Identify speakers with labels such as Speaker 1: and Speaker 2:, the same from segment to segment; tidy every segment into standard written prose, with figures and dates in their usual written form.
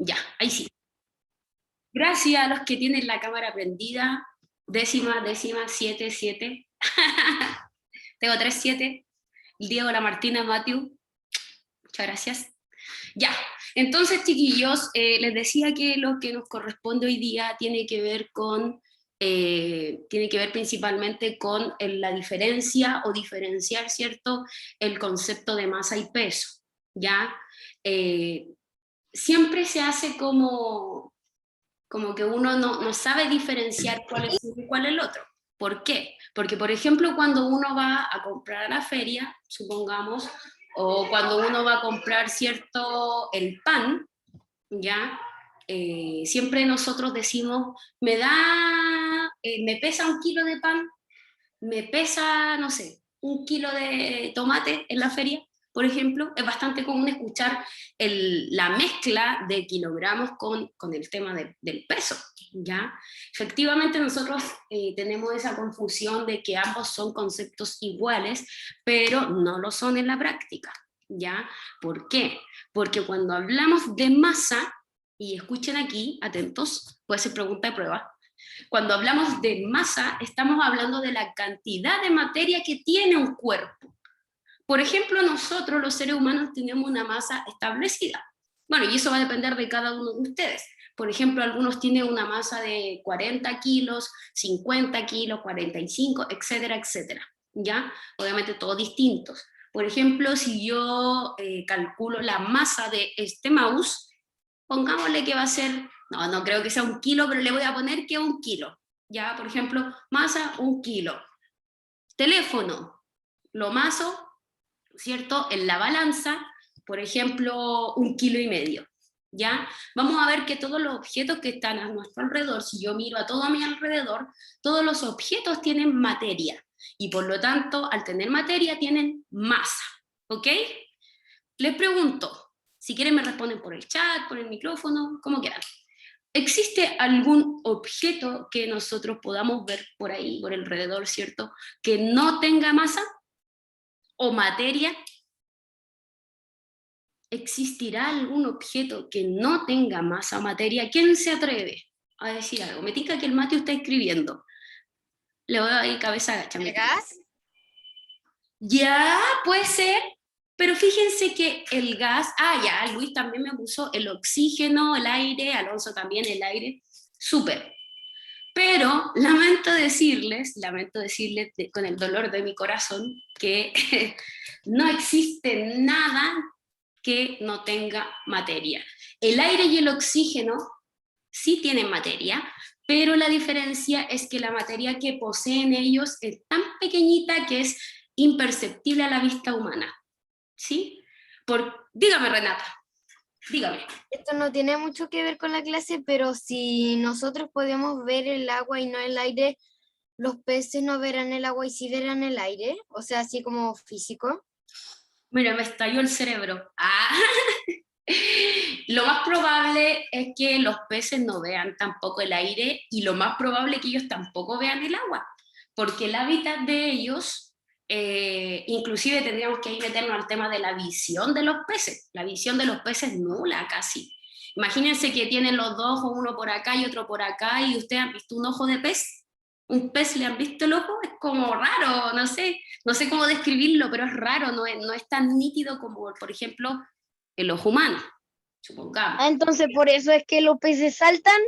Speaker 1: Ya, ahí sí. Gracias a los que tienen la cámara prendida. Décima, 7, 7. Tengo 3, 7. El Diego, la Martina, Matthew. Muchas gracias. Ya, entonces, chiquillos, les decía que lo que nos corresponde hoy día tiene que ver principalmente con la diferencia o diferenciar, ¿cierto?, el concepto de masa y peso, ¿ya? Siempre se hace como que uno no sabe diferenciar cuál es uno y cuál es el otro. ¿Por qué? Porque, por ejemplo, cuando uno va a comprar a la feria, supongamos, o cuando uno va a comprar, ¿cierto?, el pan, ¿ya? Siempre nosotros decimos, me pesa 1 kilo de pan, me pesa, no sé, 1 kilo de tomate en la feria, por ejemplo. Es bastante común escuchar la mezcla de kilogramos con el tema del peso, ¿ya? Efectivamente nosotros tenemos esa confusión de que ambos son conceptos iguales, pero no lo son en la práctica, ¿ya? ¿Por qué? Porque cuando hablamos de masa, y escuchen aquí, atentos, puede ser pregunta de prueba, cuando hablamos de masa, estamos hablando de la cantidad de materia que tiene un cuerpo. Por ejemplo, nosotros los seres humanos tenemos una masa establecida. Bueno, y eso va a depender de cada uno de ustedes. Por ejemplo, algunos tienen una masa de 40 kilos, 50 kilos, 45, etcétera, etcétera. ¿Ya? Obviamente todos distintos. Por ejemplo, si yo calculo la masa de este mouse, pongámosle que va a ser, no creo que sea 1 kilo, pero le voy a poner que es 1 kilo. Ya, por ejemplo, masa 1 kilo. Teléfono, lo maso, ¿cierto? En la balanza, por ejemplo, 1,5 kilos. ¿Ya? Vamos a ver que todos los objetos que están a nuestro alrededor, si yo miro a todo a mi alrededor, todos los objetos tienen materia. Y por lo tanto, al tener materia, tienen masa. ¿Ok? Les pregunto, si quieren me responden por el chat, por el micrófono, como quieran. ¿Existe algún objeto que nosotros podamos ver por ahí, por alrededor, ¿cierto?, que no tenga masa o materia? ¿Existirá algún objeto que no tenga masa o materia? ¿Quién se atreve a decir algo? Me tinca que el Mateo está escribiendo. Le voy a dar cabeza agacha.
Speaker 2: ¿El gas?
Speaker 1: Ya, puede ser, pero fíjense que el gas, ya, Luis también me puso el oxígeno, el aire, Alonso también el aire, súper. Pero lamento decirles con el dolor de mi corazón, que no existe nada que no tenga materia. El aire y el oxígeno sí tienen materia, pero la diferencia es que la materia que poseen ellos es tan pequeñita que es imperceptible a la vista humana. ¿Sí? Dígame, Renata, dígame.
Speaker 2: Esto no tiene mucho que ver con la clase, pero si nosotros podemos ver el agua y no el aire, los peces no verán el agua y sí verán el aire, o sea, así como físico.
Speaker 1: Mira, me estalló el cerebro. Lo más probable es que los peces no vean tampoco el aire y lo más probable es que ellos tampoco vean el agua, porque el hábitat de ellos, inclusive tendríamos que ahí meternos al tema de la visión de los peces. La visión de los peces es nula casi. Imagínense que tienen los dos ojos, uno por acá y otro por acá, y ustedes han visto un ojo de pez. ¿Un pez le han visto el ojo? Es como raro, no sé cómo describirlo, pero es raro, no es tan nítido como, por ejemplo, el ojo humano, supongamos.
Speaker 2: Entonces por eso es que los peces saltan.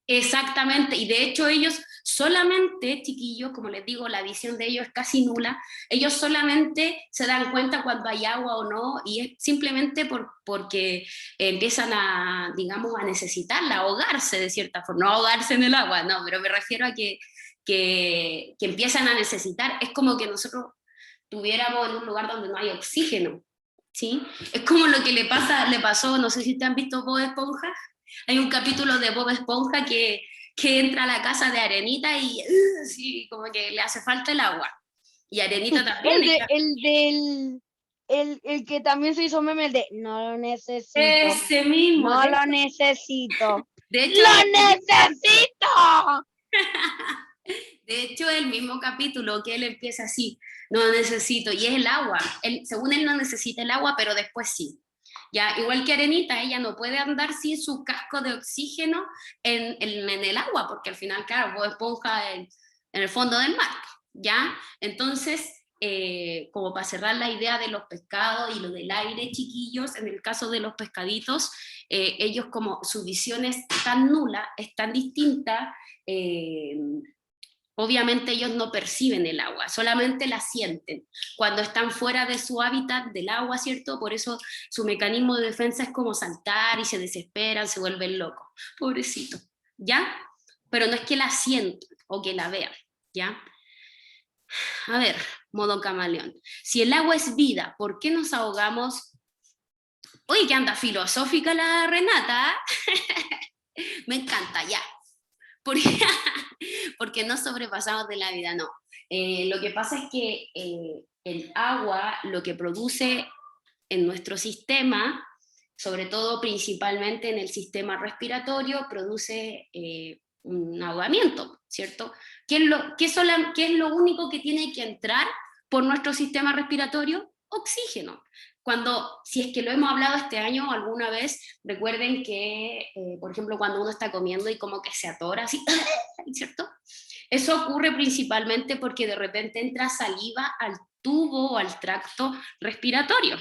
Speaker 1: Exactamente, y de hecho ellos solamente, chiquillos, como les digo, la visión de ellos es casi nula, ellos solamente se dan cuenta cuando hay agua o no, y es simplemente porque empiezan a, digamos, a necesitarla, a ahogarse de cierta forma, no ahogarse en el agua, no, pero me refiero a que empiezan a necesitar, es como que nosotros tuviéramos en un lugar donde no hay oxígeno, ¿sí? Es como lo que le pasó, no sé si te han visto Bob Esponja. Hay un capítulo de Bob Esponja que entra a la casa de Arenita y sí, como que le hace falta el agua. Y Arenita también.
Speaker 2: El que también se hizo meme, el de no lo necesito.
Speaker 1: Ese mismo.
Speaker 2: No lo necesito.
Speaker 1: De hecho,
Speaker 2: ¡Lo necesito!
Speaker 1: De hecho, el mismo capítulo que él empieza así, no necesito, y es el agua. Según él no necesita el agua, pero después sí. Ya, igual que Arenita, ella no puede andar sin su casco de oxígeno en el agua, porque al final, claro, vos esponja en el fondo del mar, ¿ya? Entonces, como para cerrar la idea de los pescados y lo del aire, chiquillos, en el caso de los pescaditos, ellos como su visión es tan nula, es tan distinta, obviamente ellos no perciben el agua, solamente la sienten cuando están fuera de su hábitat del agua, ¿cierto? Por eso su mecanismo de defensa es como saltar y se desesperan, se vuelven locos. Pobrecito, ¿ya? Pero no es que la sientan o que la vean, ¿ya? A ver, modo camaleón. Si el agua es vida, ¿por qué nos ahogamos? Uy, que anda filosófica la Renata. Me encanta, ya. ¿Por qué? Porque no sobrepasamos de la vida, no. Lo que pasa es que el agua lo que produce en nuestro sistema, sobre todo principalmente en el sistema respiratorio, produce un ahogamiento, ¿cierto? ¿Qué es lo único que tiene que entrar por nuestro sistema respiratorio? Oxígeno. Si es que lo hemos hablado este año alguna vez, recuerden que, por ejemplo, cuando uno está comiendo y como que se atora así, ¿cierto? Eso ocurre principalmente porque de repente entra saliva al tubo o al tracto respiratorio,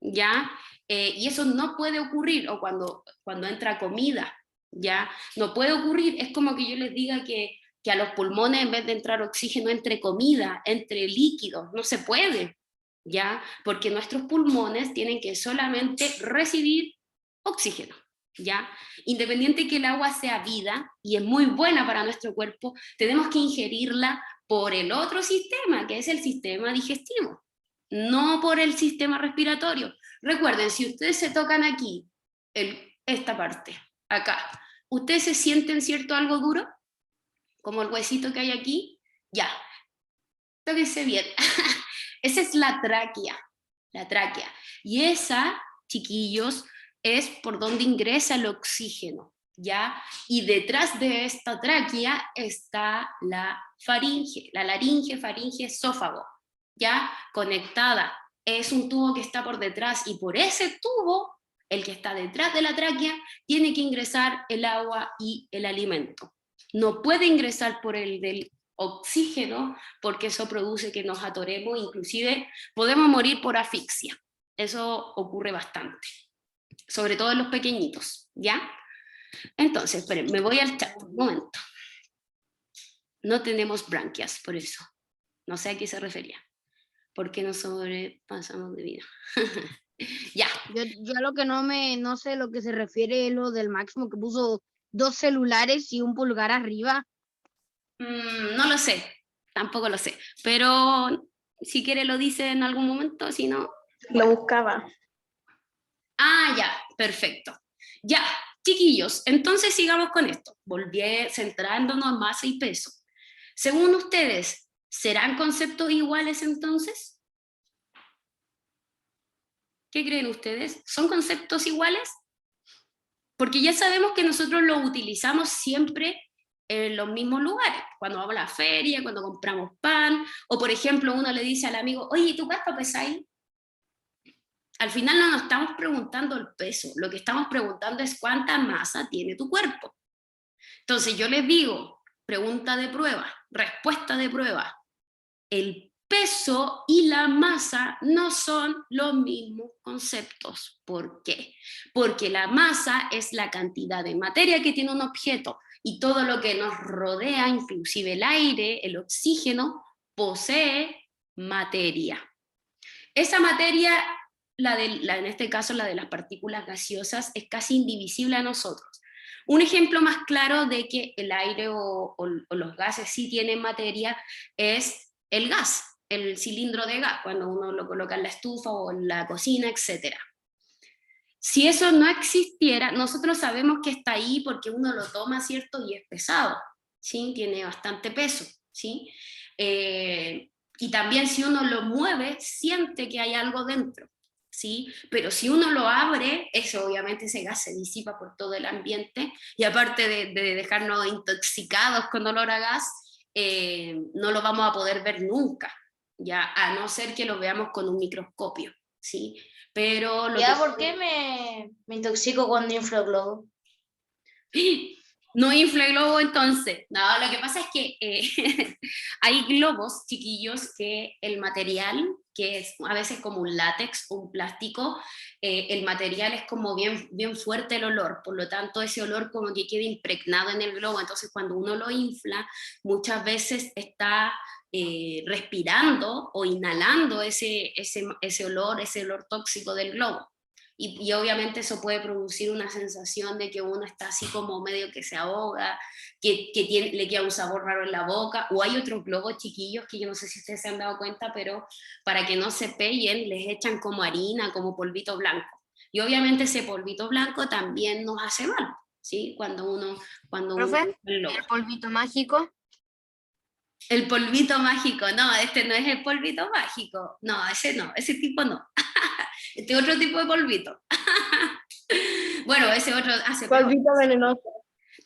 Speaker 1: ¿ya? Y eso no puede ocurrir, o cuando entra comida, ¿ya? No puede ocurrir, es como que yo les diga que a los pulmones en vez de entrar oxígeno entre comida, entre líquidos, no se puede, ¿ya? Porque nuestros pulmones tienen que solamente recibir oxígeno, ¿ya? Independiente que el agua sea vida, y es muy buena para nuestro cuerpo, tenemos que ingerirla por el otro sistema, que es el sistema digestivo, no por el sistema respiratorio. Recuerden, si ustedes se tocan aquí, esta parte, acá, ¿ustedes se sienten, cierto, algo duro? Como el huesito que hay aquí, ya, tóquense bien. Esa es la tráquea. Y esa, chiquillos, es por donde ingresa el oxígeno, ¿ya? Y detrás de esta tráquea está la faringe, la laringe, faringe, esófago, ¿ya? Conectada. Es un tubo que está por detrás y por ese tubo, el que está detrás de la tráquea, tiene que ingresar el agua y el alimento. No puede ingresar por el del oxígeno porque eso produce que nos atoremos, inclusive podemos morir por asfixia. Eso ocurre bastante, sobre todo en los pequeñitos, ¿ya? Entonces, esperen, me voy al chat, un momento. No tenemos branquias, por eso. No sé a qué se refería. ¿Por qué no sobrepasamos de vida? Ya.
Speaker 3: Yo a lo que no sé lo que se refiere es lo del Máximo que puso 2 celulares y un pulgar arriba.
Speaker 1: No lo sé, tampoco lo sé, pero si quiere lo dice en algún momento, si no...
Speaker 4: Lo buscaba.
Speaker 1: Ah, ya, perfecto. Ya, chiquillos, entonces sigamos con esto. Volví centrándonos en masa y peso. Según ustedes, ¿serán conceptos iguales entonces? ¿Qué creen ustedes? ¿Son conceptos iguales? Porque ya sabemos que nosotros los utilizamos siempre en los mismos lugares, cuando vamos a la feria, cuando compramos pan, o por ejemplo uno le dice al amigo, oye, ¿tú cuánto pesáis? Al final no nos estamos preguntando el peso, lo que estamos preguntando es cuánta masa tiene tu cuerpo. Entonces yo les digo, pregunta de prueba, respuesta de prueba, el peso y la masa no son los mismos conceptos. ¿Por qué? Porque la masa es la cantidad de materia que tiene un objeto y todo lo que nos rodea, inclusive el aire, el oxígeno, posee materia. Esa materia, en este caso la de las partículas gaseosas, es casi indivisible a nosotros. Un ejemplo más claro de que el aire o los gases sí tienen materia es el gas, el cilindro de gas, cuando uno lo coloca en la estufa o en la cocina, etc. Si eso no existiera, nosotros sabemos que está ahí porque uno lo toma, ¿cierto? Y es pesado, ¿sí? Tiene bastante peso, ¿sí? Y también si uno lo mueve, siente que hay algo dentro, ¿sí? Pero si uno lo abre, eso obviamente ese gas se disipa por todo el ambiente, y aparte de dejarnos intoxicados con olor a gas, no lo vamos a poder ver nunca, ya, a no ser que lo veamos con un microscopio, ¿sí? Pero lo
Speaker 4: ¿Ya
Speaker 1: que...
Speaker 4: por qué me intoxico cuando inflo globo?
Speaker 1: No infle globo entonces. No, lo que pasa es que hay globos chiquillos que el material, que es a veces como un látex o un plástico, el material es como bien fuerte el olor, por lo tanto ese olor como que queda impregnado en el globo, entonces cuando uno lo infla, muchas veces está respirando o inhalando ese olor tóxico del globo. Y obviamente eso puede producir una sensación de que uno está así como medio que se ahoga, que le queda un sabor raro en la boca, o hay otros globos chiquillos que yo no sé si ustedes se han dado cuenta, pero para que no se peguen les echan como harina, como polvito blanco. Y obviamente ese polvito blanco también nos hace mal, ¿sí? Cuando uno
Speaker 2: Profe,
Speaker 1: el globo.
Speaker 2: el polvito mágico.
Speaker 1: El polvito mágico, no, este no es el polvito mágico, no, ese tipo no. Este otro tipo de polvito. Bueno, ese otro hace peor.
Speaker 5: Polvito venenoso.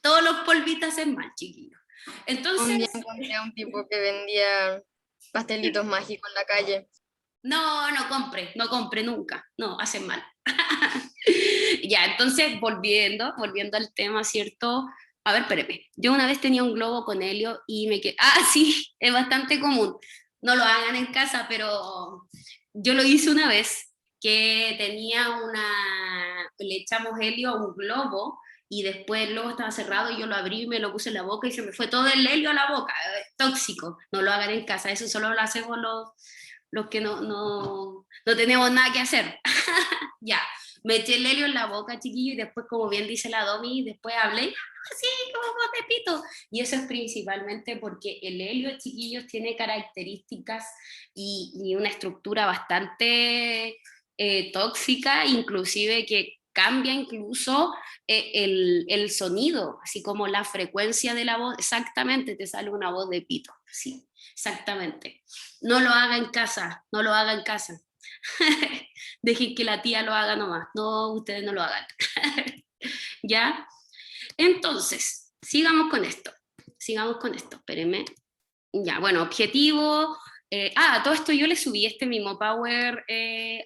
Speaker 1: Todos los polvitos hacen mal, chiquillos.
Speaker 2: Un
Speaker 1: Entonces,
Speaker 2: día encontré a un tipo que vendía pastelitos mágicos en la calle.
Speaker 1: no compre nunca, no, hacen mal. Ya, entonces, volviendo al tema, ¿cierto? A ver, espérame, yo una vez tenía un globo con helio y me quedé, sí, es bastante común, no lo hagan en casa, pero yo lo hice una vez, que le echamos helio a un globo, y después el globo estaba cerrado y yo lo abrí y me lo puse en la boca y se me fue todo el helio a la boca, tóxico, no lo hagan en casa, eso solo lo hacemos los que no tenemos nada que hacer. Ya, me eché el helio en la boca, chiquillo, y después, como bien dice la Domi, después hablé, así como voz de pito. Y eso es principalmente porque el helio, chiquillos, tiene características y una estructura bastante tóxica, inclusive que cambia incluso el sonido, así como la frecuencia de la voz, exactamente te sale una voz de pito, sí, exactamente. No lo haga en casa, no lo haga en casa. Dejen que la tía lo haga nomás, no, ustedes no lo hagan. ¿Ya? Entonces, sigamos con esto, espérenme. Ya, bueno, objetivo. Todo esto yo le subí este mismo Power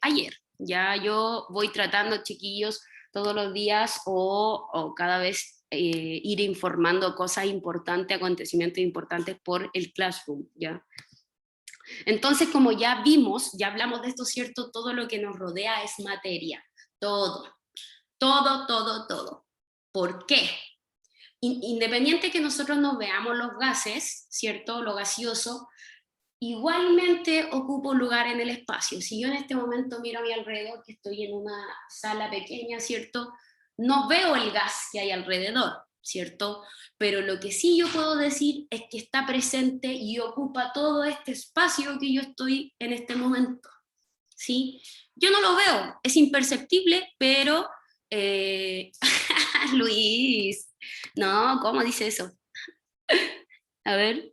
Speaker 1: ayer. Ya yo voy tratando, chiquillos, todos los días o cada vez ir informando cosas importantes, acontecimientos importantes por el Classroom, ¿ya? Entonces, como ya vimos, ya hablamos de esto, ¿cierto? Todo lo que nos rodea es materia, todo. ¿Por qué? Independiente que nosotros nos veamos los gases, ¿cierto? Lo gaseoso, igualmente ocupa un lugar en el espacio. Si yo en este momento miro a mi alrededor, que estoy en una sala pequeña, ¿cierto? No veo el gas que hay alrededor, ¿cierto? Pero lo que sí yo puedo decir es que está presente y ocupa todo este espacio que yo estoy en este momento, ¿sí? Yo no lo veo, es imperceptible, pero... Luis, no, ¿cómo dice eso? A ver.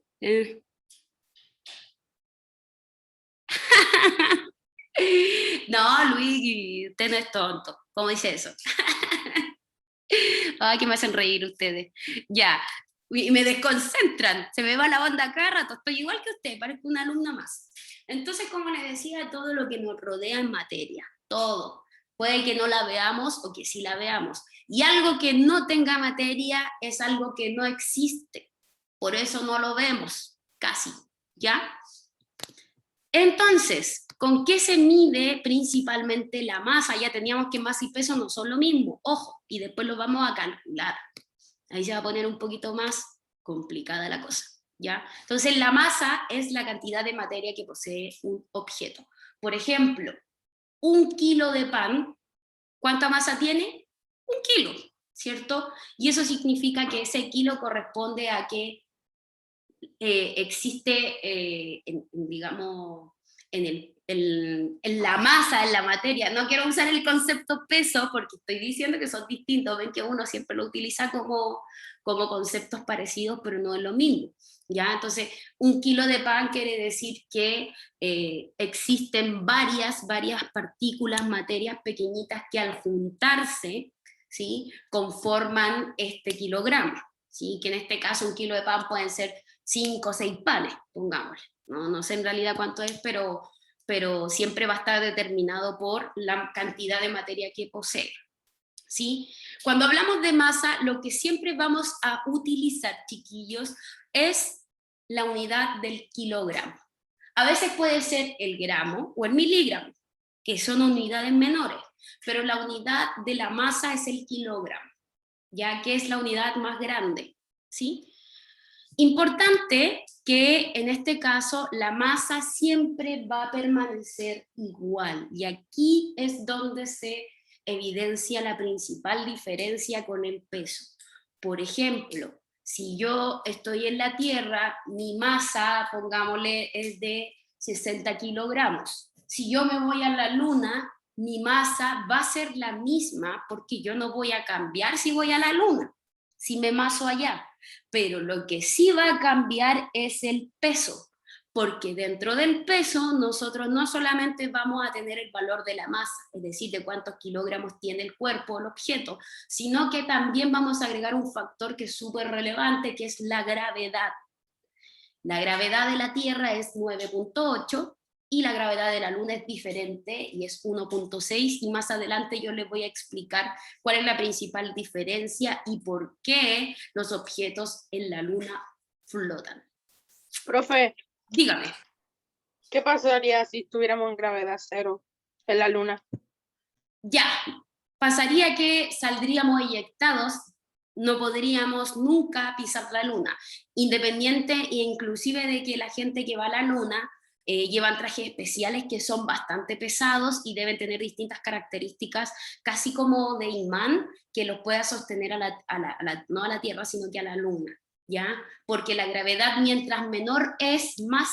Speaker 1: No, Luis, usted no es tonto. ¿Cómo dice eso? Ay, que me hacen reír ustedes. Ya, y me desconcentran, se me va la onda cada rato, estoy igual que usted, parezco una alumna más. Entonces, como les decía, todo lo que nos rodea en materia, todo. Puede que no la veamos o que sí la veamos. Y algo que no tenga materia es algo que no existe. Por eso no lo vemos, casi, ¿ya? Entonces, ¿con qué se mide principalmente la masa? Ya teníamos que masa y peso no son lo mismo, ojo, y después lo vamos a calcular. Ahí se va a poner un poquito más complicada la cosa, ¿ya? Entonces, la masa es la cantidad de materia que posee un objeto. Por ejemplo, 1 kilo de pan, ¿cuánta masa tiene? 1 kilo, ¿cierto? Y eso significa que ese kilo corresponde a que existe, digamos, en la masa, en la materia. No quiero usar el concepto peso porque estoy diciendo que son distintos. Ven que uno siempre lo utiliza como conceptos parecidos, pero no es lo mismo. ¿Ya? Entonces, 1 kilo de pan quiere decir que existen varias partículas, materias pequeñitas que al juntarse, ¿sí?, conforman este kilogramo, ¿sí? Que en este caso 1 kilo de pan pueden ser 5 o 6 panes, pongámosle. No sé en realidad cuánto es, pero pero siempre va a estar determinado por la cantidad de materia que posee. ¿Sí? Cuando hablamos de masa, lo que siempre vamos a utilizar, chiquillos, es la unidad del kilogramo. A veces puede ser el gramo o el miligramo, que son unidades menores, pero la unidad de la masa es el kilogramo, ya que es la unidad más grande, ¿sí? Importante que en este caso la masa siempre va a permanecer igual, y aquí es donde se evidencia la principal diferencia con el peso. Por ejemplo, si yo estoy en la Tierra, mi masa, pongámosle, es de 60 kilogramos. Si yo me voy a la Luna, mi masa va a ser la misma porque yo no voy a cambiar si voy a la Luna, si me maso allá. Pero lo que sí va a cambiar es el peso, porque dentro del peso nosotros no solamente vamos a tener el valor de la masa, es decir, de cuántos kilogramos tiene el cuerpo o el objeto, sino que también vamos a agregar un factor que es súper relevante, que es la gravedad. La gravedad de la Tierra es 9.8 y la gravedad de la Luna es diferente y es 1.6, y más adelante yo les voy a explicar cuál es la principal diferencia y por qué los objetos en la Luna flotan.
Speaker 5: Profe,
Speaker 1: Dígame.
Speaker 5: ¿qué pasaría si estuviéramos en gravedad cero en la Luna?
Speaker 1: Ya, pasaría que saldríamos eyectados, no podríamos nunca pisar la Luna, independiente e inclusive de que la gente que va a la Luna llevan trajes especiales que son bastante pesados y deben tener distintas características, casi como de imán, que los pueda sostener no a la Tierra, sino que a la Luna, ¿ya? Porque la gravedad, mientras menor es, más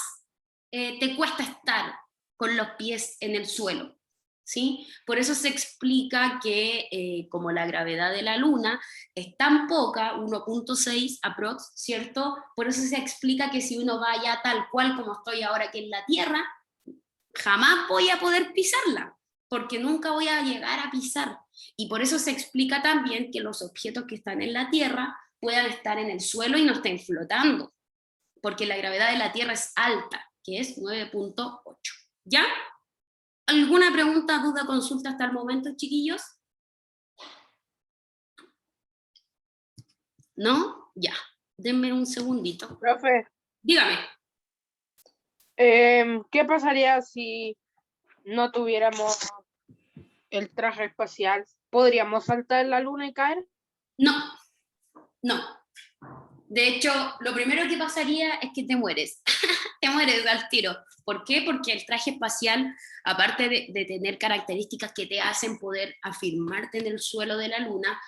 Speaker 1: te cuesta estar con los pies en el suelo, ¿sí? Por eso se explica que como la gravedad de la Luna es tan poca, 1.6 aprox, ¿cierto? Por eso se explica que si uno vaya tal cual como estoy ahora aquí en la Tierra, jamás voy a poder pisarla, porque nunca voy a llegar a pisar. Y por eso se explica también que los objetos que están en la Tierra puedan estar en el suelo y no estén flotando, porque la gravedad de la Tierra es alta, que es 9.8. ¿Ya? ¿Alguna pregunta, duda, consulta hasta el momento, chiquillos? ¿No? Ya. Denme un segundito.
Speaker 5: Profe,
Speaker 1: Dígame.
Speaker 5: ¿qué pasaría si no tuviéramos el traje espacial? ¿Podríamos saltar en la Luna y caer?
Speaker 1: No, no. De hecho, lo primero que pasaría es que te mueres. Te mueres al tiro. ¿Por qué? Porque el traje espacial, aparte de tener características que te hacen poder afirmarte en el suelo de la Luna,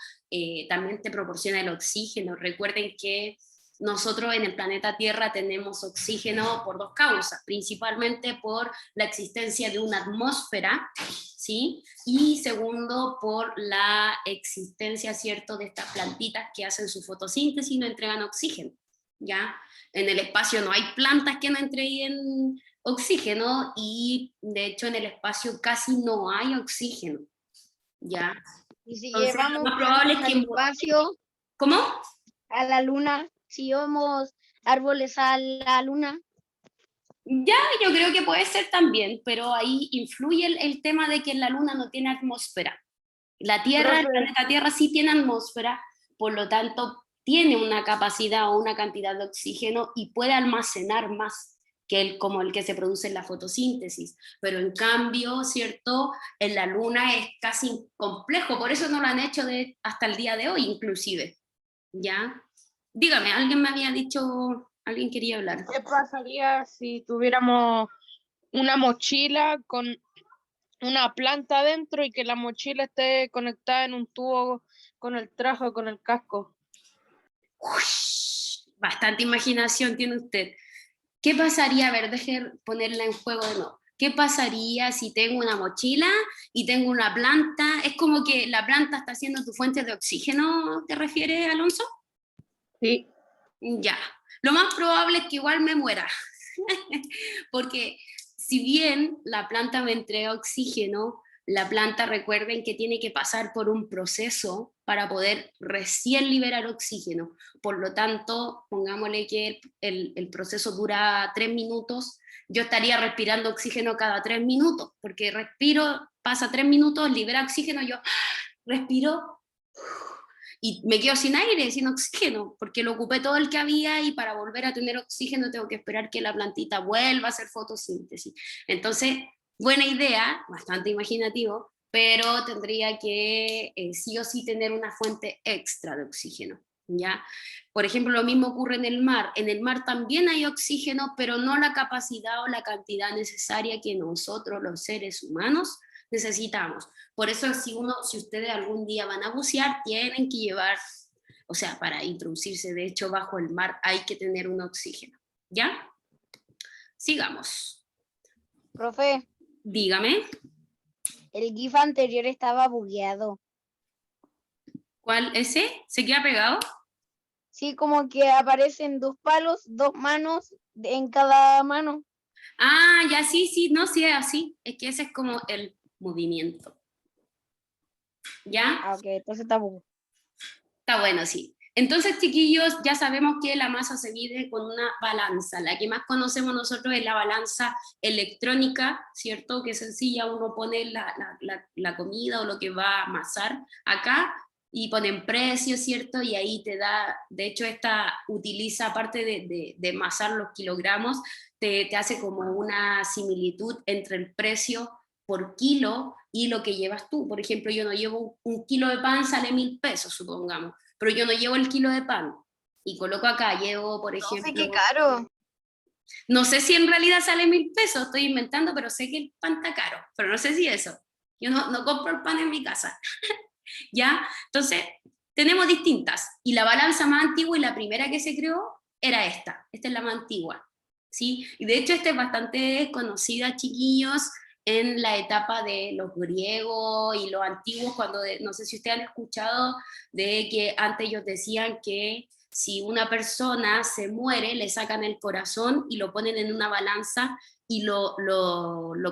Speaker 1: también te proporciona el oxígeno. Recuerden que nosotros en el planeta Tierra tenemos oxígeno por dos causas, principalmente por la existencia de una atmósfera, ¿sí? Y segundo, por la existencia, ¿cierto?, de estas plantitas que hacen su fotosíntesis y nos entregan oxígeno, ¿ya? En el espacio no hay plantas que nos entreguen oxígeno y de hecho en el espacio casi no hay oxígeno, ¿ya?
Speaker 3: Y si
Speaker 1: Entonces,
Speaker 3: llevamos
Speaker 1: lo más probable es
Speaker 3: plantas
Speaker 1: que...
Speaker 3: al espacio,
Speaker 1: ¿Cómo?
Speaker 3: a la luna, si llevamos árboles a la luna,
Speaker 1: Ya, yo creo que puede ser también, pero ahí influye el tema de que la Luna no tiene atmósfera. La Tierra, el
Speaker 5: Profe.
Speaker 1: planeta Tierra sí tiene atmósfera, por lo tanto tiene una capacidad o una cantidad de oxígeno y puede almacenar más que como el que se produce en la fotosíntesis. Pero en cambio, ¿cierto? En la Luna es casi complejo, por eso no lo han hecho hasta el día de hoy inclusive. ¿Ya? Dígame, alguien me había dicho, alguien quería hablar.
Speaker 5: ¿Qué pasaría si tuviéramos una mochila con una planta adentro y que la mochila esté conectada en un tubo con el traje o con el casco?
Speaker 1: Ush, bastante imaginación tiene usted. ¿Qué pasaría? A ver, deje ponerla en juego de nuevo. ¿Qué pasaría si tengo una mochila y tengo una planta? Es como que la planta está siendo tu fuente de oxígeno, ¿te refieres, Alonso?
Speaker 5: Sí.
Speaker 1: Ya. Lo más probable es que igual me muera. Porque si bien la planta me entrega oxígeno, La planta, recuerden que tiene que pasar por un proceso para poder recién liberar oxígeno. Por lo tanto, pongámosle que el proceso dura 3 minutos, yo estaría respirando oxígeno cada 3 minutos, porque respiro, pasa 3 minutos, libera oxígeno, yo respiro y me quedo sin aire, sin oxígeno, porque lo ocupé todo el que había y para volver a tener oxígeno tengo que esperar que la plantita vuelva a hacer fotosíntesis. Entonces, buena idea, bastante imaginativo, pero tendría que sí o sí tener una fuente extra de oxígeno, ¿ya? Por ejemplo, lo mismo ocurre en el mar también hay oxígeno, pero no la capacidad o la cantidad necesaria que nosotros, los seres humanos, necesitamos. Por eso si ustedes algún día van a bucear, tienen que llevar, o sea, para introducirse de hecho bajo el mar hay que tener un oxígeno, ¿ya? Sigamos.
Speaker 3: Profe,
Speaker 1: Dígame,
Speaker 3: el GIF anterior estaba bugueado.
Speaker 1: ¿cuál ese? ¿Se queda pegado?
Speaker 3: Sí, como que aparecen 2 palos, 2 manos en cada mano.
Speaker 1: Ah, ya sí, no, sí es así, es que ese es como el movimiento, ¿ya?
Speaker 3: Ah, ok, entonces está bugueado.
Speaker 1: Está bueno, sí. Entonces, chiquillos, ya sabemos que la masa se mide con una balanza. La que más conocemos nosotros es la balanza electrónica, ¿cierto? Que es sencilla, uno pone la comida o lo que va a amasar acá y ponen precio, ¿cierto? Y ahí te da, de hecho esta utiliza, aparte de amasar los kilogramos, te hace como una similitud entre el precio por kilo y lo que llevas tú. Por ejemplo, yo no llevo un kilo de pan, sale 1.000 pesos, supongamos, pero yo no llevo el kilo de pan. Y coloco acá, llevo, por
Speaker 2: Profe,
Speaker 1: ejemplo,
Speaker 2: qué caro.
Speaker 1: no sé si en realidad sale 1.000 pesos, estoy inventando, pero sé que el pan está caro, pero no sé si eso. Yo no compro el pan en mi casa. ¿Ya? Entonces, tenemos distintas. Y la balanza más antigua y la primera que se creó era esta. Esta es la más antigua, ¿sí? Y de hecho esta es bastante conocida, chiquillos, en la etapa de los griegos y los antiguos, cuando, no sé si ustedes han escuchado de que antes ellos decían que si una persona se muere, le sacan el corazón y lo ponen en una balanza y lo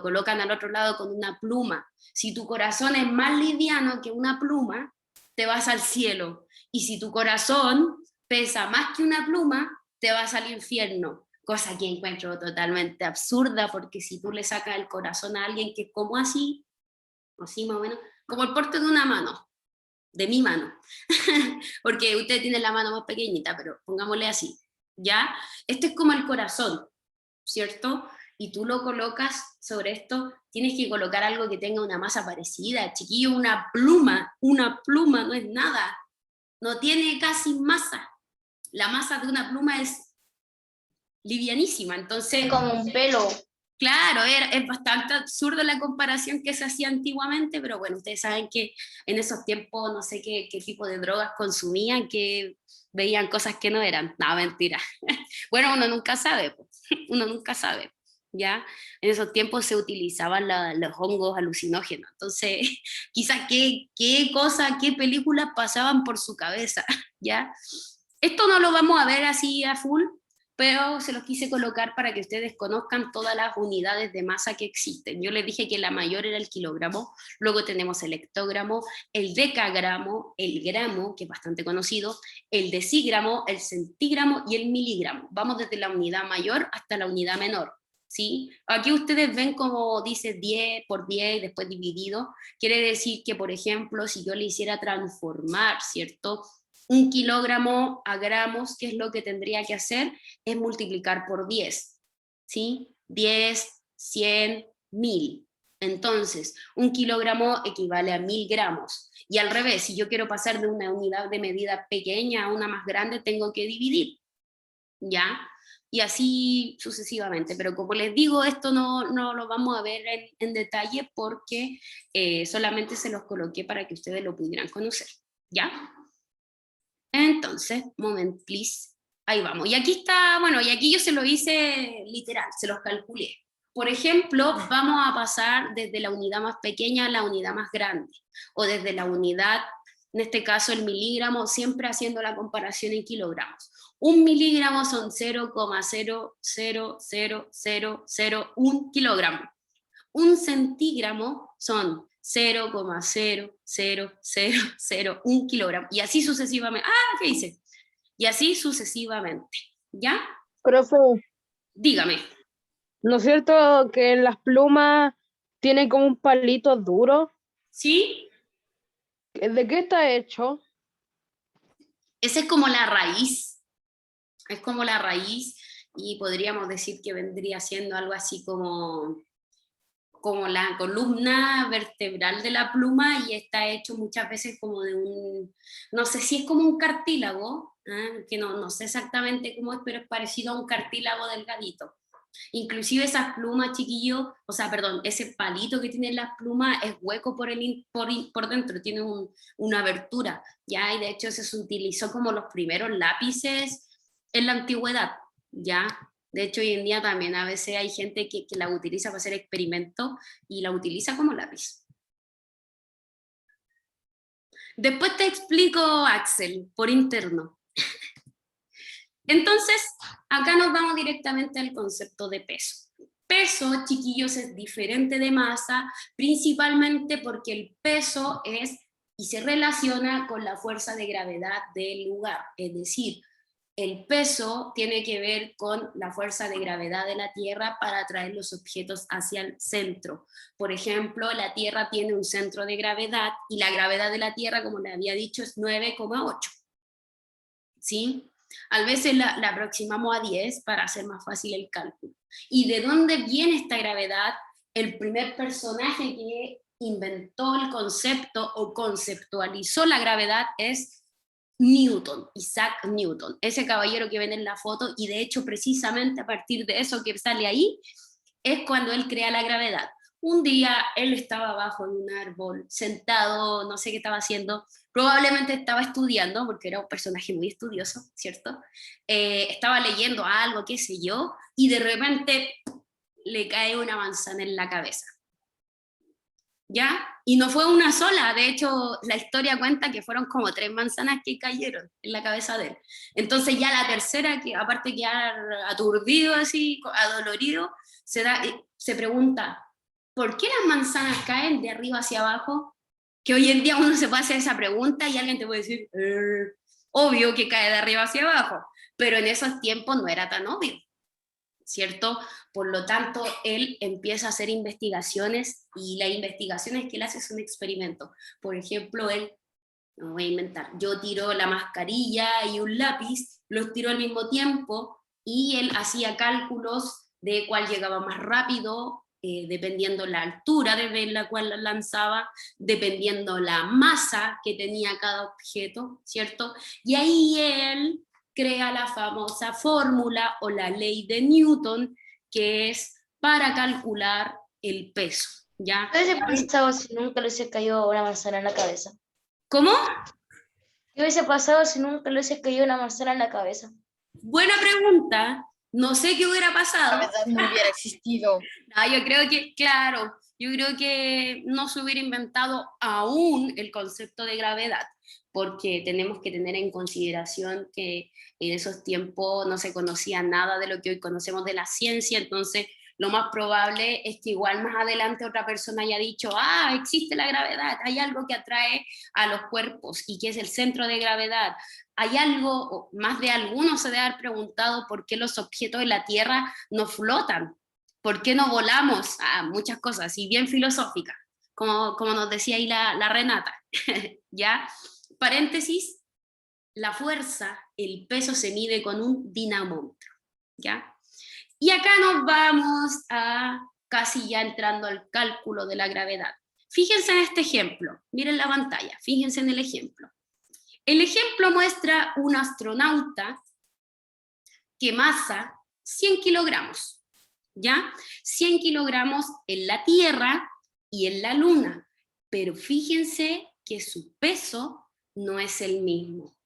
Speaker 1: colocan al otro lado con una pluma. Si tu corazón es más liviano que una pluma, te vas al cielo. Y si tu corazón pesa más que una pluma, te vas al infierno. Cosa que encuentro totalmente absurda, porque si tú le sacas el corazón a alguien que es como así más o menos, como el porte de una mano, de mi mano, porque usted tiene la mano más pequeñita, pero pongámosle así, ¿ya? Este es como el corazón, ¿cierto? Y tú lo colocas sobre esto, tienes que colocar algo que tenga una masa parecida, chiquillo, una pluma no es nada, no tiene casi masa, la masa de una pluma es livianísima, entonces...
Speaker 4: Como un pelo.
Speaker 1: Claro, es bastante absurdo la comparación que se hacía antiguamente, pero bueno, ustedes saben que en esos tiempos no sé qué tipo de drogas consumían, que veían cosas que no eran. No, mentira. Bueno, uno nunca sabe, pues. Uno nunca sabe, ¿ya? En esos tiempos se utilizaban los hongos alucinógenos, entonces quizás qué cosa, qué películas pasaban por su cabeza, ¿ya? Esto no lo vamos a ver así a full, pero se los quise colocar para que ustedes conozcan todas las unidades de masa que existen. Yo les dije que la mayor era el kilogramo, luego tenemos el hectogramo, el decagramo, el gramo, que es bastante conocido, el decígramo, el centígramo y el miligramo. Vamos desde la unidad mayor hasta la unidad menor, ¿sí? Aquí ustedes ven como dice 10 por 10 y después dividido, quiere decir que, por ejemplo, si yo le hiciera transformar, ¿cierto?, 1 kilogramo a gramos, ¿qué es lo que tendría que hacer? Es multiplicar por 10, ¿sí? 10, 100, 1000. Entonces, 1 kilogramo equivale a 1000 gramos. Y al revés, si yo quiero pasar de una unidad de medida pequeña a una más grande, tengo que dividir, ¿ya? Y así sucesivamente. Pero como les digo, esto no lo vamos a ver en detalle porque solamente se los coloqué para que ustedes lo pudieran conocer, ¿ya? Entonces, moment please, ahí vamos. Y aquí está, bueno, y aquí yo se lo hice literal, se los calculé. Por ejemplo, vamos a pasar desde la unidad más pequeña a la unidad más grande, o desde la unidad, en este caso el miligramo, siempre haciendo la comparación en kilogramos. 1 miligramo son 0,00001 kilogramo. 1 centígramo son 0,00001 kilogramo. Y así sucesivamente. Ah, ¿qué hice? Y así sucesivamente. ¿Ya?
Speaker 5: Profe,
Speaker 1: Dígame.
Speaker 5: ¿no es cierto que las plumas tienen como un palito duro?
Speaker 1: ¿Sí?
Speaker 5: ¿De qué está hecho?
Speaker 1: Esa es como la raíz. Es como la raíz y podríamos decir que vendría siendo algo así como la columna vertebral de la pluma y está hecho muchas veces como de no sé si es como un cartílago, que no sé exactamente cómo es, pero es parecido a un cartílago delgadito. Inclusive esas plumas, chiquillos, o sea, perdón, ese palito que tienen las plumas es hueco por dentro, tiene una abertura, ¿ya? Y de hecho se utilizó como los primeros lápices en la antigüedad, ¿ya? De hecho, hoy en día también a veces hay gente que la utiliza para hacer experimentos y la utiliza como lápiz. Después te explico, Axel, por interno. Entonces, acá nos vamos directamente al concepto de peso. Peso, chiquillos, es diferente de masa, principalmente porque el peso es y se relaciona con la fuerza de gravedad del lugar, es decir, el peso tiene que ver con la fuerza de gravedad de la Tierra para atraer los objetos hacia el centro. Por ejemplo, la Tierra tiene un centro de gravedad y la gravedad de la Tierra, como le había dicho, es 9,8. ¿Sí? A veces la aproximamos a 10 para hacer más fácil el cálculo. ¿Y de dónde viene esta gravedad? El primer personaje que inventó el concepto o conceptualizó la gravedad es Newton, Isaac Newton, ese caballero que ven en la foto, y de hecho precisamente a partir de eso que sale ahí, es cuando él crea la gravedad. Un día él estaba abajo de un árbol, sentado, no sé qué estaba haciendo, probablemente estaba estudiando, porque era un personaje muy estudioso, ¿cierto? Estaba leyendo algo, qué sé yo, y de repente le cae una manzana en la cabeza. ¿Ya? Y no fue una sola, de hecho la historia cuenta que fueron como 3 manzanas que cayeron en la cabeza de él. Entonces ya la tercera, que aparte de quedar aturdido así, adolorido, se pregunta, ¿por qué las manzanas caen de arriba hacia abajo? Que hoy en día uno se puede hacer esa pregunta y alguien te puede decir, obvio que cae de arriba hacia abajo, pero en esos tiempos no era tan obvio, ¿cierto? Por lo tanto, él empieza a hacer investigaciones y las investigaciones que él hace son experimentos. Por ejemplo, él, no voy a inventar, yo tiro la mascarilla y un lápiz, los tiró al mismo tiempo y él hacía cálculos de cuál llegaba más rápido, dependiendo la altura desde la cual la lanzaba, dependiendo la masa que tenía cada objeto, ¿cierto? Y ahí él crea la famosa fórmula o la ley de Newton, que es para calcular el peso, ¿ya?
Speaker 4: ¿Qué hubiese pasado si nunca le hubiese caído una manzana en la cabeza?
Speaker 1: ¿Cómo?
Speaker 4: ¿Qué hubiese pasado si nunca le hubiese caído una manzana en la cabeza?
Speaker 1: Buena pregunta. No sé qué hubiera
Speaker 2: La
Speaker 1: pasado.
Speaker 2: verdad no hubiera existido.
Speaker 1: No, yo creo que, claro, yo creo que no se hubiera inventado aún el concepto de gravedad, porque tenemos que tener en consideración que en esos tiempos no se conocía nada de lo que hoy conocemos de la ciencia, entonces lo más probable es que igual más adelante otra persona haya dicho, existe la gravedad, hay algo que atrae a los cuerpos y que es el centro de gravedad. Hay algo, o más de alguno se debe haber preguntado por qué los objetos de la Tierra no flotan, por qué no volamos, muchas cosas, y bien filosóficas, como nos decía ahí la Renata, ¿ya? Paréntesis, la fuerza, el peso se mide con un dinamómetro, ¿ya? Y acá nos vamos a casi ya entrando al cálculo de la gravedad. Fíjense en este ejemplo, miren la pantalla, fíjense en el ejemplo. El ejemplo muestra un astronauta que masa 100 kilogramos, ¿ya? 100 kilogramos en la Tierra y en la Luna, pero fíjense que su peso no es el mismo.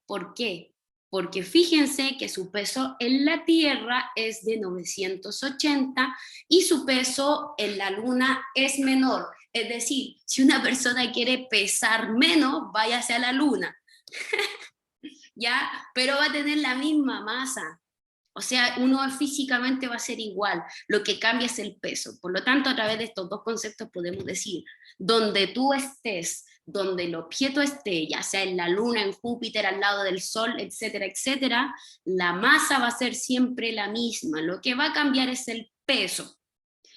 Speaker 1: ¿Por qué? Porque fíjense que su peso en la Tierra es de 980 y su peso en la Luna es menor. Es decir, si una persona quiere pesar menos, váyase a la Luna. ¿Ya? Pero va a tener la misma masa. O sea, uno físicamente va a ser igual, lo que cambia es el peso. Por lo tanto, a través de estos dos conceptos podemos decir, donde tú estés, donde el objeto esté, ya sea en la Luna, en Júpiter, al lado del Sol, etcétera, etcétera, la masa va a ser siempre la misma. Lo que va a cambiar es el peso.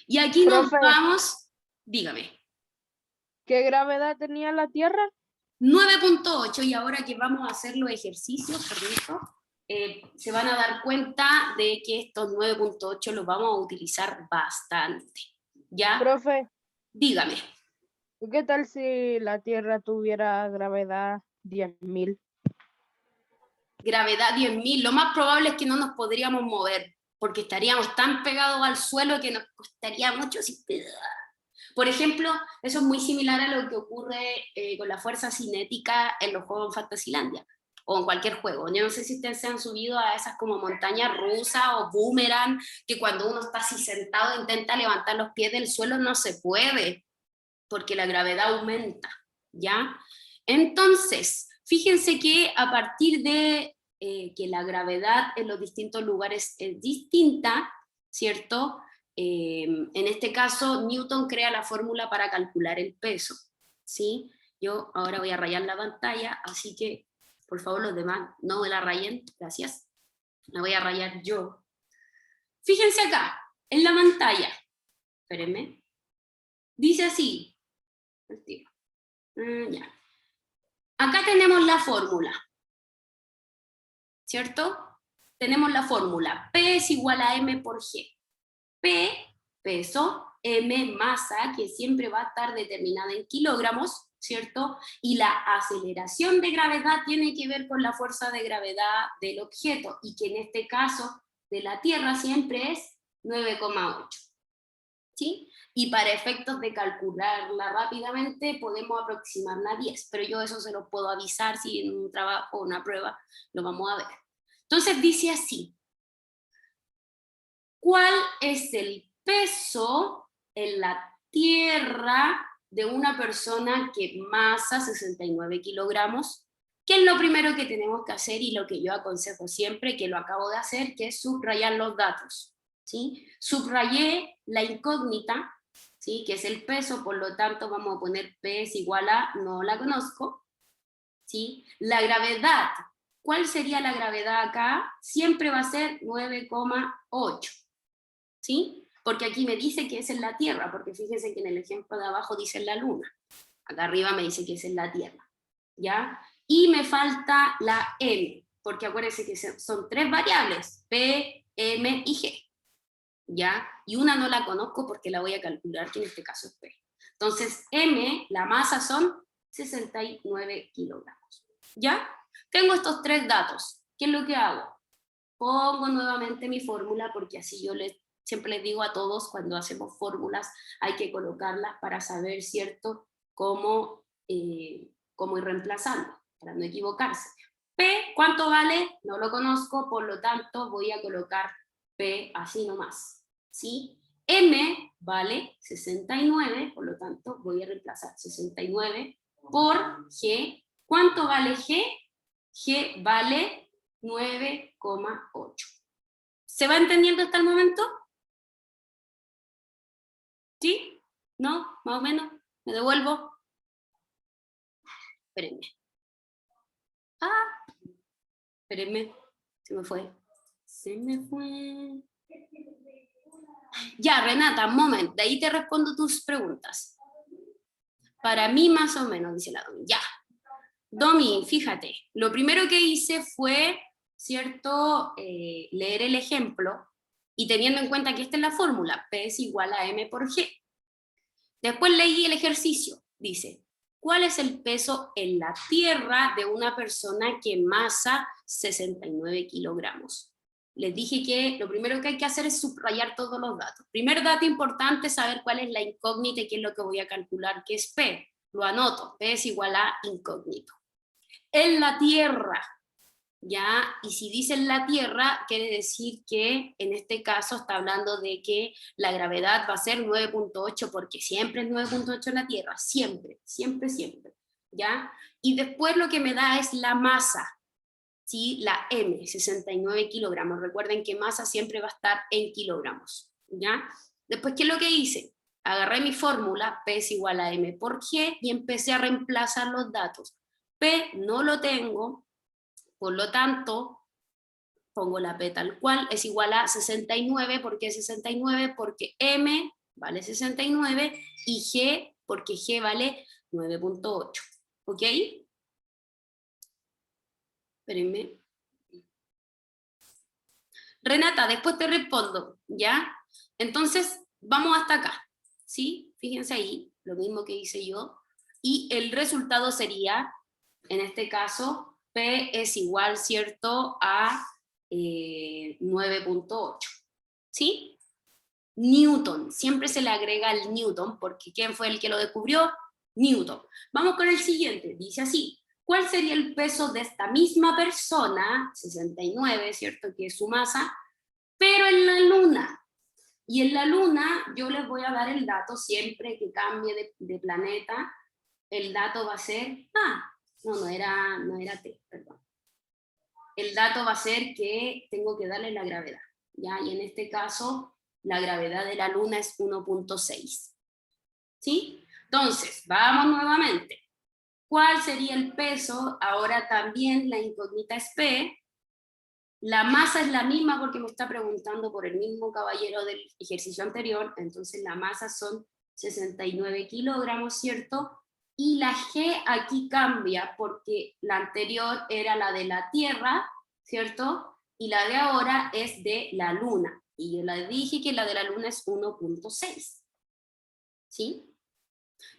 Speaker 1: Y aquí nos
Speaker 5: Profe.
Speaker 1: vamos, dígame.
Speaker 5: ¿Qué gravedad tenía la Tierra?
Speaker 1: 9.8, y ahora que vamos a hacer los ejercicios, permiso, se van a dar cuenta de que estos 9.8 los vamos a utilizar bastante. ¿Ya?
Speaker 5: Profe,
Speaker 1: Dígame.
Speaker 5: ¿y qué tal si la Tierra tuviera gravedad 10.000?
Speaker 1: Gravedad 10.000, lo más probable es que no nos podríamos mover, porque estaríamos tan pegados al suelo que nos costaría mucho. Por ejemplo, eso es muy similar a lo que ocurre con la fuerza cinética en los juegos en Fantasylandia, o en cualquier juego. Yo no sé si ustedes se han subido a esas como montañas rusas o boomerang, que cuando uno está así sentado e intenta levantar los pies del suelo, no se puede, porque la gravedad aumenta, ¿ya? Entonces, fíjense que a partir de que la gravedad en los distintos lugares es distinta, ¿cierto? En este caso, Newton crea la fórmula para calcular el peso, ¿sí? Yo ahora voy a rayar la pantalla, así que, por favor, los demás no me la rayen, gracias. La voy a rayar yo. Fíjense acá, en la pantalla, espérenme, dice así, ya. Acá tenemos la fórmula, ¿cierto? Tenemos la fórmula, P es igual a M por G. P, peso, M, masa, que siempre va a estar determinada en kilogramos, ¿cierto? Y la aceleración de gravedad tiene que ver con la fuerza de gravedad del objeto, y que en este caso de la Tierra siempre es 9,8. ¿Sí? Y para efectos de calcularla rápidamente podemos aproximarla a 10, pero yo eso se lo puedo avisar si en un trabajo o una prueba lo vamos a ver. Entonces dice así: ¿cuál es el peso en la Tierra de una persona que masa 69 kilogramos? ¿Qué es lo primero que tenemos que hacer y lo que yo aconsejo siempre, que lo acabo de hacer, que es subrayar los datos? ¿Sí? Subrayé la incógnita, ¿sí? Que es el peso, por lo tanto vamos a poner P es igual a, no la conozco, ¿sí? La gravedad, ¿cuál sería la gravedad acá? Siempre va a ser 9,8, ¿sí? Porque aquí me dice que es en la Tierra, porque fíjense que en el ejemplo de abajo dice en la Luna, acá arriba me dice que es en la Tierra, ¿ya? Y me falta la M, porque acuérdense que son tres variables, P, M y G, ¿ya? Y una no la conozco porque la voy a calcular, que en este caso es P. Entonces, M, la masa son 69 kilogramos, ¿ya? Tengo estos tres datos. ¿Qué es lo que hago? Pongo nuevamente mi fórmula, porque así yo siempre les digo a todos, cuando hacemos fórmulas hay que colocarlas para saber, ¿cierto?, cómo ir reemplazando, para no equivocarse. P, ¿cuánto vale? No lo conozco, por lo tanto voy a colocar P así nomás, ¿sí? M vale 69, por lo tanto voy a reemplazar 69 por G. ¿Cuánto vale G? G vale 9,8. ¿Se va entendiendo hasta el momento? ¿Sí? ¿No? ¿Más o menos? ¿Me devuelvo? Espérenme. Espérenme. Se me fue. Se me fue. Ya, Renata, un momento. De ahí te respondo tus preguntas. Para mí más o menos, dice la Domi. Ya. Domi, fíjate. Lo primero que hice fue, ¿cierto?, leer el ejemplo y teniendo en cuenta que esta es la fórmula, P es igual a M por G. Después leí el ejercicio. Dice, ¿cuál es el peso en la Tierra de una persona que masa 69 kilogramos? Les dije que lo primero que hay que hacer es subrayar todos los datos. Primer dato importante es saber cuál es la incógnita y qué es lo que voy a calcular, que es P. Lo anoto, P es igual a incógnito. En la Tierra, ¿ya? Y si dicen la Tierra, quiere decir que en este caso está hablando de que la gravedad va a ser 9,8, porque siempre es 9,8 en la Tierra, siempre, siempre, siempre, ¿ya? Y después lo que me da es la masa, ¿sí? La M, 69 kilogramos. Recuerden que masa siempre va a estar en kilogramos, ¿ya? Después, ¿qué es lo que hice? Agarré mi fórmula, P es igual a M por G, y empecé a reemplazar los datos. P no lo tengo, por lo tanto, pongo la P tal cual, es igual a 69, ¿por qué 69? Porque M vale 69, y G, porque G vale 9.8, ¿ok? Espérenme. Renata, después te respondo, ¿ya? Entonces, vamos hasta acá, ¿sí? Fíjense ahí, lo mismo que hice yo, y el resultado sería, en este caso, P es igual, ¿cierto?, a 9.8, ¿sí? Newton, siempre se le agrega el Newton, porque ¿quién fue el que lo descubrió? Newton. Vamos con el siguiente, dice así. ¿Cuál sería el peso de esta misma persona, 69, ¿cierto?, que es su masa, pero en la luna? Y en la luna yo les voy a dar el dato siempre que cambie de planeta. El dato va a ser, no era T, perdón. El dato va a ser que tengo que darle la gravedad, ¿ya? Y en este caso, la gravedad de la luna es 1.6, ¿sí? Entonces, vamos nuevamente. ¿Cuál sería el peso? Ahora también la incógnita es P. La masa es la misma porque me está preguntando por el mismo caballero del ejercicio anterior, entonces la masa son 69 kilogramos, ¿cierto? Y la G aquí cambia porque la anterior era la de la Tierra, ¿cierto? Y la de ahora es de la Luna. Y yo les dije que la de la Luna es 1.6, ¿sí?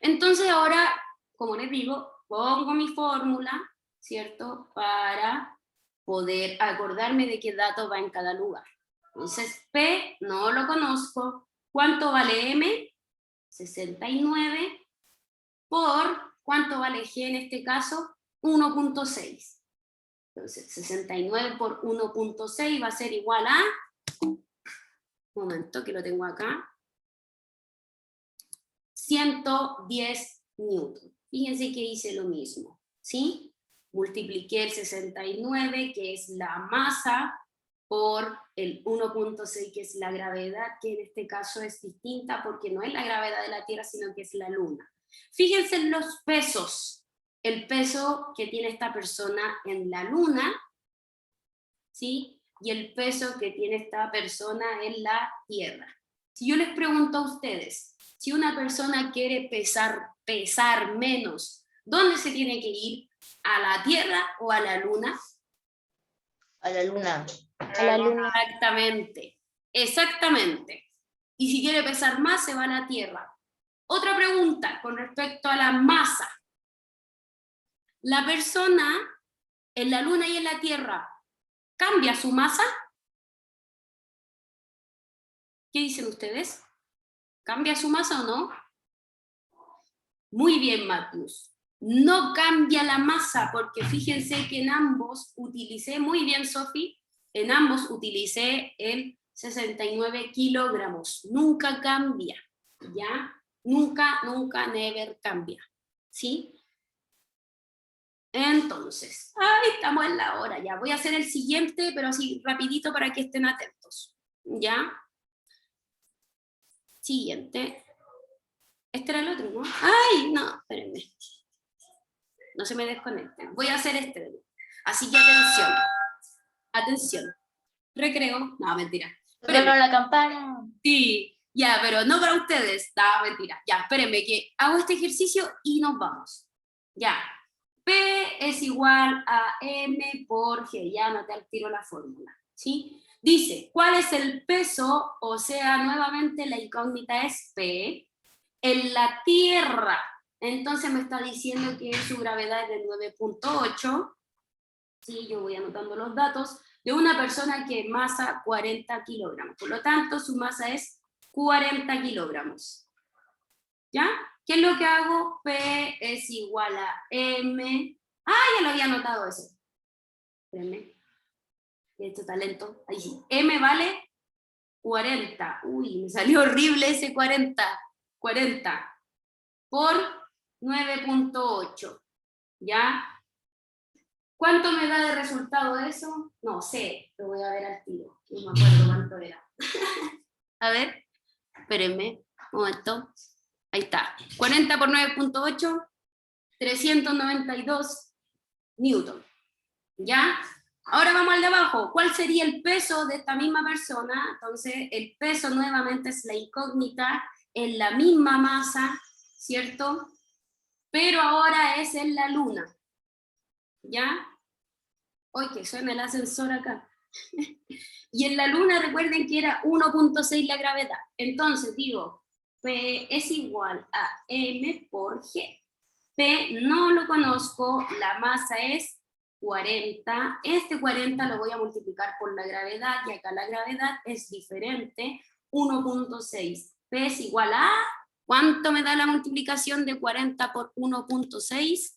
Speaker 1: Entonces ahora, como les digo, pongo mi fórmula, ¿cierto?, para poder acordarme de qué dato va en cada lugar. Entonces, P no lo conozco. ¿Cuánto vale M? 69 por, ¿cuánto vale G en este caso? 1.6. Entonces, 69 por 1.6 va a ser igual a, un momento que lo tengo acá, 110 newton. Fíjense que hice lo mismo, ¿sí? Multipliqué el 69, que es la masa, por el 1.6, que es la gravedad, que en este caso es distinta porque no es la gravedad de la Tierra, sino que es la Luna. Fíjense en los pesos. El peso que tiene esta persona en la Luna, ¿sí?, y el peso que tiene esta persona en la Tierra. Si yo les pregunto a ustedes, si una persona quiere pesar menos, ¿dónde se tiene que ir? ¿A la Tierra o a la Luna?
Speaker 4: A la luna.
Speaker 5: A la luna.
Speaker 1: Exactamente, exactamente. Y si quiere pesar más, se va a la Tierra. Otra pregunta con respecto a la masa. ¿La persona en la Luna y en la Tierra cambia su masa? ¿Qué dicen ustedes? ¿Cambia su masa o no? Muy bien, Magnus. No cambia la masa, porque fíjense que en ambos utilicé, muy bien, Sofi, en ambos utilicé el 69 kilogramos. Nunca cambia, ¿ya? Nunca, nunca, never cambia, ¿sí? Entonces, ahí estamos en la hora, ya. Voy a hacer el siguiente, pero así rapidito para que estén atentos, ¿ya? Siguiente. Este era el otro, ¿no? ¡Ay! No, espérenme. No se me desconecten. Voy a hacer este. Así que atención. Atención. Recreo. No, mentira.
Speaker 4: Tocaron
Speaker 1: Espérenme.
Speaker 4: la campana.
Speaker 1: Sí, ya, pero no para ustedes. No, mentira. Ya, espérenme que hago este ejercicio y nos vamos. Ya. P es igual a M por G. Ya anoté al tiro la fórmula. ¿Sí? Dice, ¿cuál es el peso? O sea, nuevamente la incógnita es P en la Tierra. Entonces me está diciendo que su gravedad es de 9.8. Sí, yo voy anotando los datos. De una persona que masa 40 kilogramos. Por lo tanto, su masa es 40 kilogramos. ¿Ya? ¿Qué es lo que hago? P es igual a M. Ya lo había anotado eso. Espérenme. Esto está lento. Ahí sí. M vale 40. Uy, me salió horrible ese 40. 40 por 9.8. ¿Ya? ¿Cuánto me da de resultado eso? No sé, lo voy a ver al tiro. No me acuerdo cuánto era. A ver, espérenme un momento. Ahí está. 40 por 9.8, 392 newton. ¿Ya? Ahora vamos al de abajo. ¿Cuál sería el peso de esta misma persona? Entonces, el peso nuevamente es la incógnita, en la misma masa, ¿cierto? Pero ahora es en la luna. ¿Ya? Hoy que suena el ascensor acá. Y en la luna recuerden que era 1.6 la gravedad. Entonces digo, P es igual a M por G. P no lo conozco, la masa es 40. Este 40 lo voy a multiplicar por la gravedad, y acá la gravedad es diferente, 1.6. P es igual a, ¿cuánto me da la multiplicación de 40 por 1.6?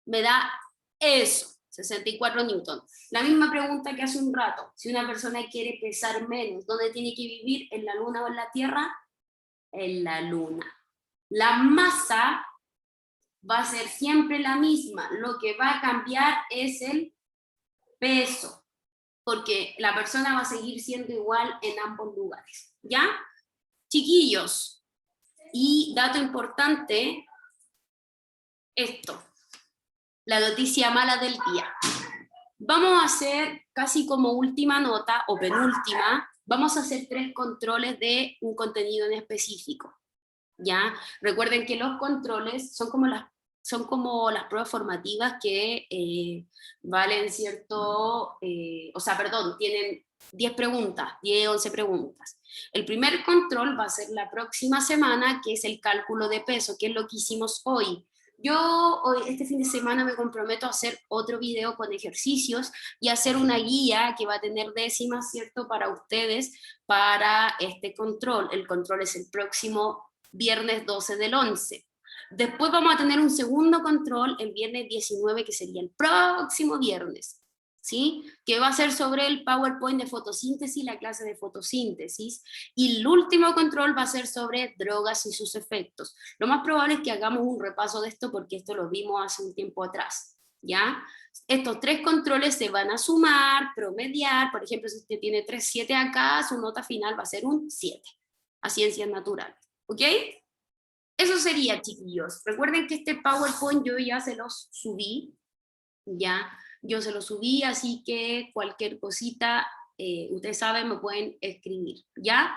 Speaker 1: Me da eso, 64 newton. La misma pregunta que hace un rato, si una persona quiere pesar menos, ¿dónde tiene que vivir? ¿En la luna o en la tierra? En la luna. La masa va a ser siempre la misma, lo que va a cambiar es el peso, porque la persona va a seguir siendo igual en ambos lugares, ¿ya? Chiquillos, y dato importante, esto, la noticia mala del día. Vamos a hacer casi como última nota, o penúltima, vamos a hacer 3 controles de un contenido en específico, ¿ya? Recuerden que los controles son como las pruebas formativas que valen cierto, tienen 10 preguntas, 10, 11 preguntas. El primer control va a ser la próxima semana, que es el cálculo de peso, que es lo que hicimos hoy. Yo este fin de semana me comprometo a hacer otro video con ejercicios y hacer una guía que va a tener décimas, ¿cierto?, para ustedes, para este control. El control es el próximo viernes 12 del 11. Después vamos a tener un segundo control el viernes 19, que sería el próximo viernes, ¿sí? Que va a ser sobre el PowerPoint de fotosíntesis, la clase de fotosíntesis. Y el último control va a ser sobre drogas y sus efectos. Lo más probable es que hagamos un repaso de esto, porque esto lo vimos hace un tiempo atrás, ¿ya? Estos 3 controles se van a sumar, promediar. Por ejemplo, si usted tiene 3,7 acá, su nota final va a ser un 7, a ciencias naturales, ¿ok? Eso sería, chiquillos. Recuerden que este PowerPoint yo ya se los subí, así que cualquier cosita, ustedes saben, me pueden escribir, ¿ya?